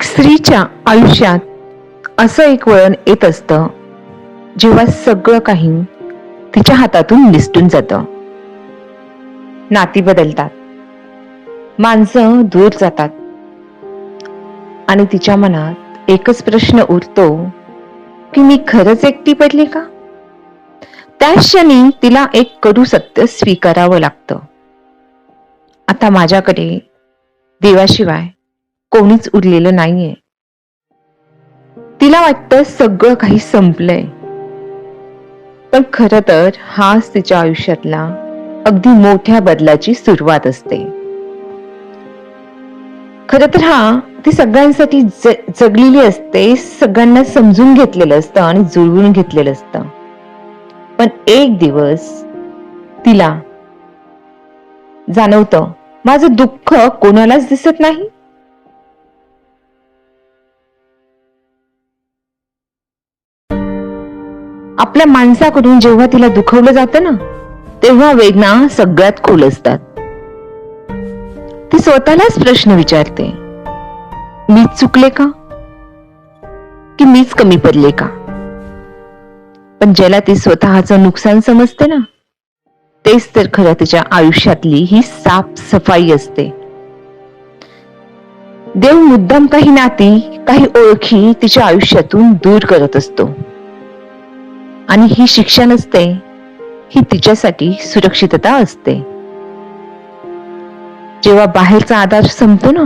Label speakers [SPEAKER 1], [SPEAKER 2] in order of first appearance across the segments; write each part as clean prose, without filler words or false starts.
[SPEAKER 1] एक स्त्रीच्या आयुष्यात असं एक वळण येत असतं जेव्हा सगळं काही तिच्या हातातून निसटून जातं. नाती बदलतात, माणसं दूर जातात आणि तिच्या मनात एकच प्रश्न उरतो की मी खरंच एकटी पडले का? त्या क्षणी तिला एक कडू सत्य स्वीकारावं लागतं. आता माझ्याकडे देवाशिवाय कोणीच उरलेलं नाहीये. तिला वाटतं सगळं काही संपलंय, पण खरं तर हाच तिच्या आयुष्यातला अगदी मोठ्या बदलाची सुरुवात असते. खरं तर ती सगळ्यांसाठी जगलेली असते, सगळ्यांना समजून घेतलेलं असतं आणि जुळवून घेतलेलं असतं. पण एक दिवस तिला जाणवतं माझं दुःख कोणालाच दिसत नाही. आपल्या माणसाकडून जेव्हा तिला दुखवलं जातं ना, तेव्हा वेदना सगळ्यात खोल असतात. ती स्वतःलाच प्रश्न विचारते, मीच चुकले का? की मीच कमी पडले का? पण ज्याला ती स्वतःचं नुकसान समजते ना, तेच तर खरं तिच्या आयुष्यातली ही साफसफाई असते. देव मुद्दाम काही नाती, काही ओळखी तिच्या आयुष्यातून दूर करत असतो. आणि ही शिक्षा नसते, ही तिच्यासाठी सुरक्षितता असते. जेव्हा बाहेरचा आधार संपतो ना,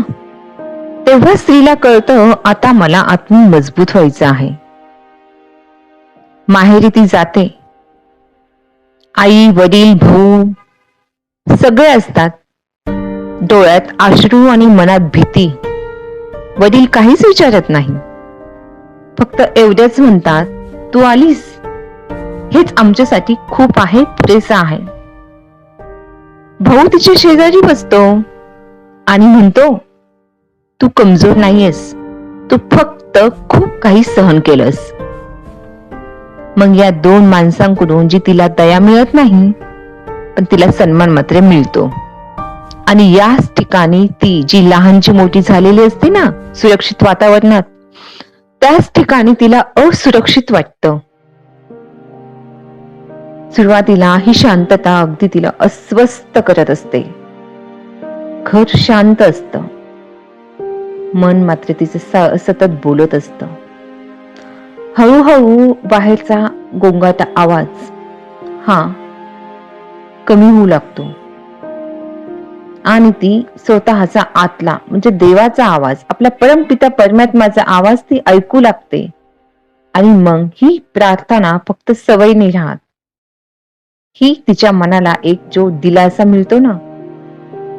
[SPEAKER 1] तेव्हा स्त्रीला कळतं आता मला आत्म मजबूत व्हायचं आहे. माहेरी ती जाते. आई, वडील, भाऊ सगळे असतात. डोळ्यात अश्रू आणि मनात भीती. वडील काहीच विचारत नाही, फक्त एवढेच म्हणतात, तू आलीस हेच आमच्यासाठी खूप आहे, पुरेसा आहे. भाऊ तिच्या शेजारी बसतो आणि म्हणतो, तू कमजोर नाहीयेस, तू फक्त खूप काही सहन केलंस. मग या दोन माणसांकडून जी तिला दया मिळत नाही, पण तिला सन्मान मात्र मिळतो. आणि याच ठिकाणी ती जी लहानची मोठी झालेली असते ना सुरक्षित वातावरणात, त्याच ठिकाणी तिला असुरक्षित वाटतं. सुरुवातीला ही शांतता अगदी तिला अस्वस्थ करत असते. घर शांत असतं, मन मात्र तिचं सतत बोलत असतं. हळूहळू बाहेरचा गोंगाट आवाज कमी होऊ लागतो आणि ती स्वतःचा आतला म्हणजे देवाचा आवाज, आपला परमपिता परमात्म्याचा आवाज ती ऐकू लागते. आणि मग ही प्रार्थना फक्त सवय नाही राहत, ही तिच्या मनाला एक जो दिलासा मिळतो ना,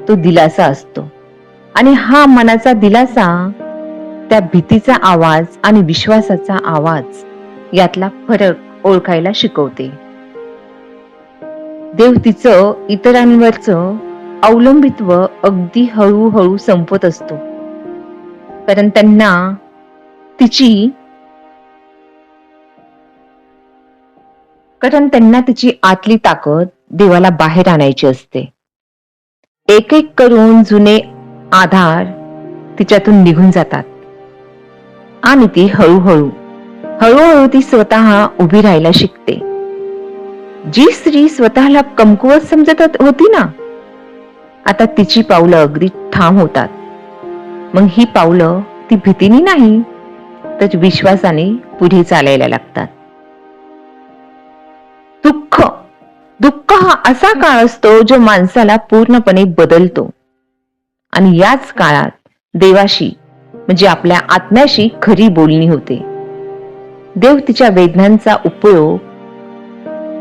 [SPEAKER 1] तो दिलासा असतो. आणि हा मनाचा दिलासा त्या भीतीचा आवाज आणि विश्वासाचा आवाज यातला फरक ओळखायला शिकवते. देव तिचं इतरांवरचं अवलंबित्व अगदी हळूहळू संपत असतो, कारण त्यांना तिची आतली ताकद देवाला बाहेर आणायची असते. एक एक करून जुने आधार तिच्यातून निघून जातात आणि ती हळूहळू ती स्वतः उभी राहायला शिकते. जी स्त्री स्वतःला कमकुवत समजत होती ना, आता तिची पावलं अगदी ठाम होतात. मग ही पावलं ती भीतीने नाही, तर विश्वासाने पुढे चालायला लागतात. दुःख हा असा काळ असतो जो माणसाला पूर्णपणे बदलतो. आणि याच काळात देवाशी म्हणजे आपल्या आत्म्याशी खरी बोलणी होते. देव तिच्या वेदनांचा उपयोग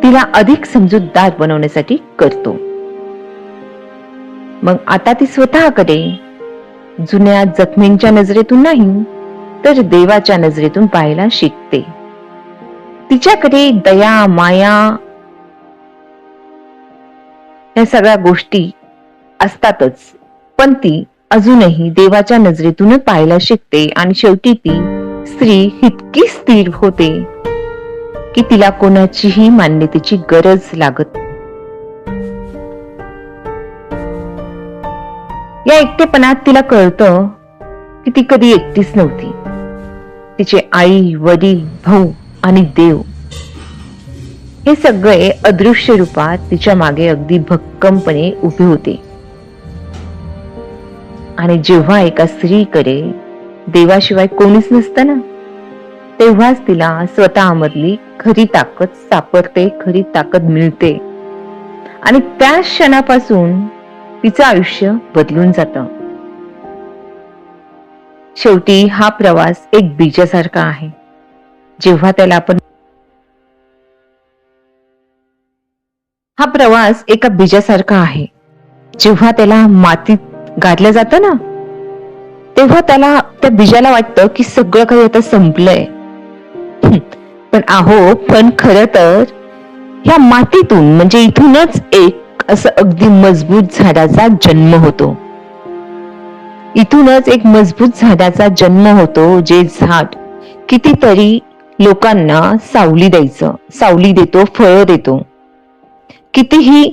[SPEAKER 1] तिला अधिक समजूतदार बनवण्यासाठी करतो. मग आता ती स्वतःकडे जुन्या जखमींच्या नजरेतून नाही, तर देवाच्या नजरेतून पाहायला शिकते. तिच्याकडे दया, माया या सगळ्या गोष्टी असतातच, पण ती अजूनही देवाच्या नजरेतून पाहायला शिकते. आणि शेवटी ती स्त्री इतकी स्थिर होते की तिला कोणाचीही मान्यतेची गरज लागत. या एकटेपणात तिला कळतं की ती कधी एकटीच नव्हती. तिचे आई, वडील, भाऊ आणि देव हे सगळे अदृश्य रूपात तिच्या मागे अगदी भक्कमपणे उभे होते. आणि जेव्हा एका स्त्रीकडे देवाशिवाय कोणीच नसतं ना, तेव्हाच तिला स्वतःमधली खरी ताकद सापडते, खरी ताकद मिळते. आणि त्या क्षणापासून तिचं आयुष्य बदलून जातं. शेवटी हा प्रवास एक बीजासारखा आहे. जेव्हा त्याला आपण हा प्रवास एका बीजासारखा आहे. जेव्हा त्याला मातीत गाडलं जातं ना, तेव्हा त्या बीजाला वाटतं की सगळं काही आता संपलंय. पण खरं तर ह्या मातीतून म्हणजे इथूनच एक असं अगदी मजबूत झाडाचा जन्म होतो. इथूनच एक मजबूत झाडाचा जन्म होतो, जे झाड कितीतरी लोकांना सावली देतो, फळं देतो. कितीही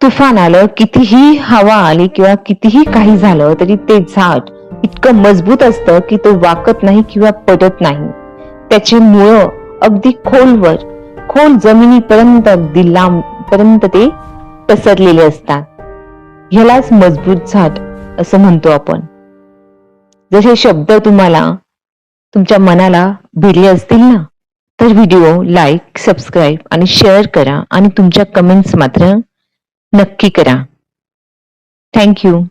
[SPEAKER 1] तुफान आलं, कितीही हवा आली किंवा कितीही काही झालं तरी ते झाड इतकं मजबूत असतं की तो वाकत नाही किंवा पडत नाही. त्याचे मुळं अगदी खोल जमिनीपर्यंत, अगदी लांबपर्यंत ते पसरलेले असतात. ह्यालाच मजबूत झाड असं म्हणतो आपण. जर हे शब्द तुम्हाला तुमच्या मनाला भिडले असतील ना, तर व्हिडिओ लाईक, सबस्क्राईब आणि शेअर करा आणि तुमच्या कमेंट्स मात्र नक्की करा. थँक्यू.